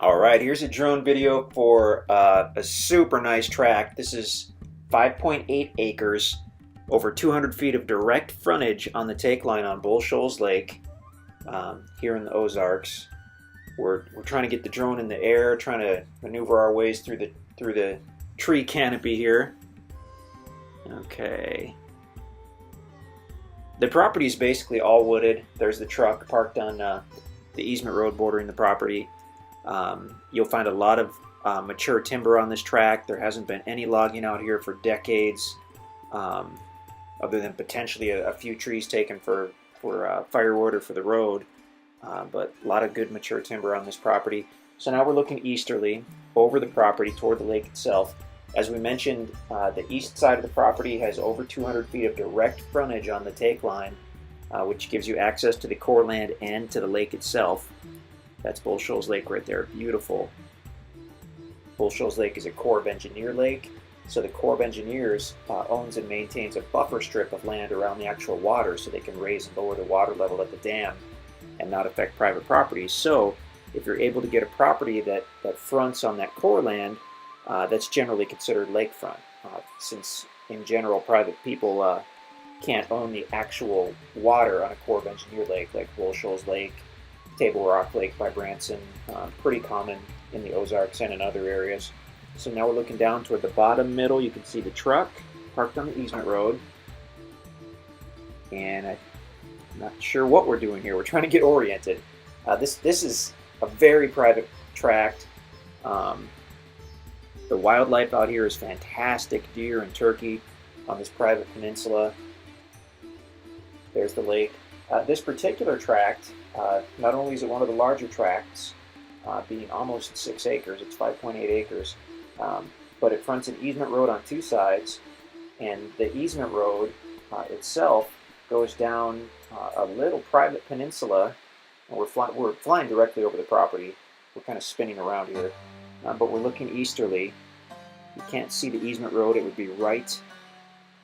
All right, here's a drone video for a super nice tract. This is 5.8 acres, over 200 feet of direct frontage on the take line on Bull Shoals Lake here in the Ozarks. We're trying to get the drone in the air, trying to maneuver our ways through the tree canopy here. Okay. The property is basically all wooded. There's the truck parked on the easement road bordering the property. You'll find a lot of mature timber on this tract. There hasn't been any logging out here for decades, other than potentially a few trees taken for firewood or for the road, but a lot of good mature timber on this property. So now we're looking easterly over the property toward the lake itself. As we mentioned, the east side of the property has over 200 feet of direct frontage on the take line, which gives you access to the core land and to the lake itself. That's Bull Shoals Lake right there, beautiful. Bull Shoals Lake is a Corps of Engineer lake, so the Corps of Engineers owns and maintains a buffer strip of land around the actual water so they can raise and lower the water level at the dam and not affect private properties. So if you're able to get a property that fronts on that core land, that's generally considered lakefront, since in general private people can't own the actual water on a Corps of Engineer lake like Bull Shoals Lake, Table Rock Lake by Branson, pretty common in the Ozarks and in other areas. So now we're looking down toward the bottom middle. You can see the truck parked on the easement road, and I'm not sure what we're doing here. We're trying to get oriented. This is a very private tract. The wildlife out here is fantastic. Deer and turkey on this private peninsula. There's the lake. This particular tract, not only is it one of the larger tracts, being almost 6 acres, it's 5.8 acres, but it fronts an easement road on two sides, and the easement road itself goes down a little private peninsula, and we're flying directly over the property. We're kind of spinning around here, but we're looking easterly. You can't see the easement road. It would be right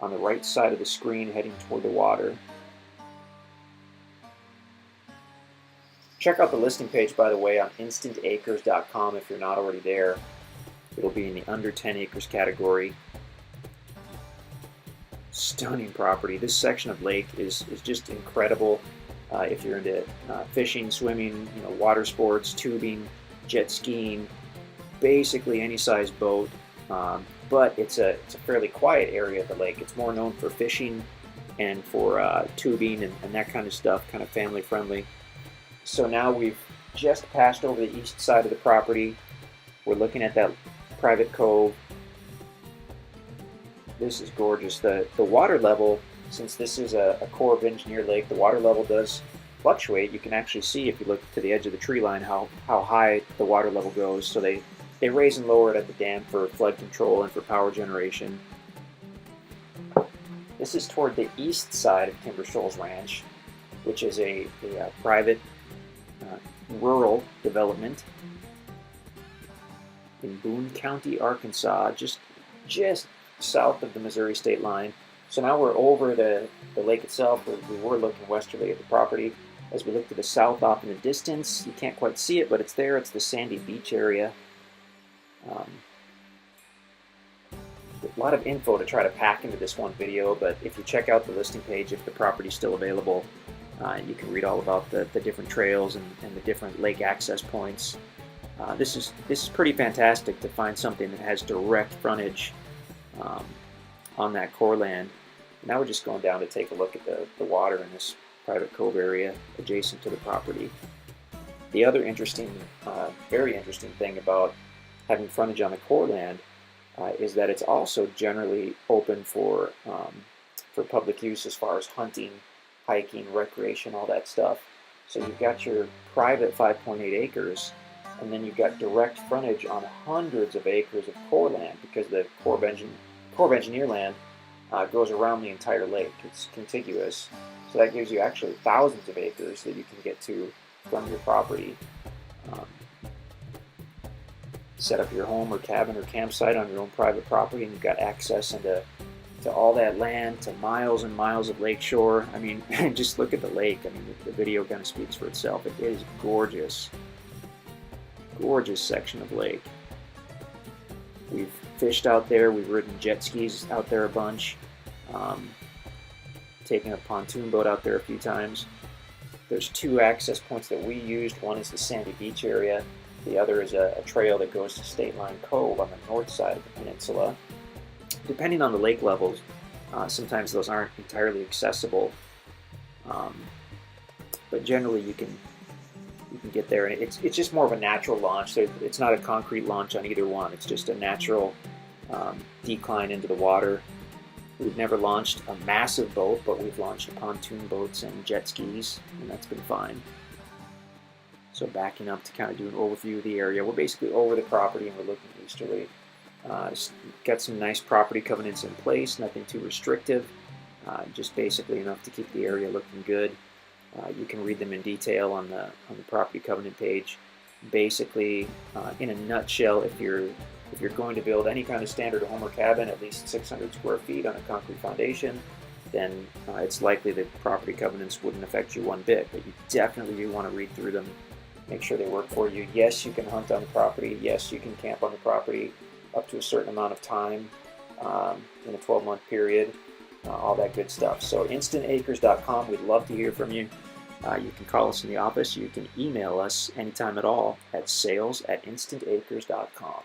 on the right side of the screen heading toward the water. Check out the listing page, by the way, on InstantAcres.com if you're not already there. It'll be in the under 10 acres category. Stunning property. This section of lake is just incredible. If you're into fishing, swimming, water sports, tubing, jet skiing, basically any size boat. But it's a fairly quiet area of the lake. It's more known for fishing and for tubing and that kind of stuff, kind of family friendly. So now we've just passed over the east side of the property. We're looking at that private cove. This is gorgeous. The water level, since this is a Corps of Engineer lake, the water level does fluctuate. You can actually see if you look to the edge of the tree line how high the water level goes. So they raise and lower it at the dam for flood control and for power generation. This is toward the east side of Timber Shoals Ranch, which is a private rural development in Boone County, Arkansas, just south of the Missouri state line. So now we're over the lake itself. We were looking westerly at the property. As we look to the south off in the distance, you can't quite see it, but it's there. It's the sandy beach area. A lot of info to try to pack into this one video, but if you check out the listing page, if the property's still available, you can read all about the different trails and the different lake access points. This is pretty fantastic to find something that has direct frontage on that core land. Now we're just going down to take a look at the water in this private cove area adjacent to the property. The other very interesting thing about having frontage on the core land is that it's also generally open for public use as far as hunting, hiking, recreation, all that stuff. So you've got your private 5.8 acres, and then you've got direct frontage on hundreds of acres of core land, because the Corps of Engineer land goes around the entire lake. It's contiguous. So that gives you actually thousands of acres that you can get to from your property. Set up your home or cabin or campsite on your own private property, and you've got access into all that land, to miles and miles of lakeshore. I mean, just look at the lake. I mean, the video kind of speaks for itself. It is gorgeous. gorgeous section of lake. We've fished out there, we've ridden jet skis out there a bunch, taken a pontoon boat out there a few times. There's 2 access points that we used. One is the Sandy Beach area. The other is a trail that goes to State Line Cove on the north side of the peninsula. Depending on the lake levels, sometimes those aren't entirely accessible, but generally you can get there, and it's just more of a natural launch. It's not a concrete launch on either one. It's just a natural decline into the water. We've never launched a massive boat, but we've launched pontoon boats and jet skis, and that's been fine. So backing up to kind of do an overview of the area, we're basically over the property and we're looking easterly. Got some nice property covenants in place, nothing too restrictive, just basically enough to keep the area looking good. You can read them in detail on the property covenant page. Basically, in a nutshell, if you're going to build any kind of standard home or cabin, at least 600 square feet on a concrete foundation, then it's likely that property covenants wouldn't affect you one bit, but you definitely do want to read through them, make sure they work for you. Yes, you can hunt on the property. Yes, you can camp on the property up to a certain amount of time in a 12-month period, all that good stuff. So InstantAcres.com, we'd love to hear from you. You can call us in the office. You can email us anytime at all at sales@InstantAcres.com.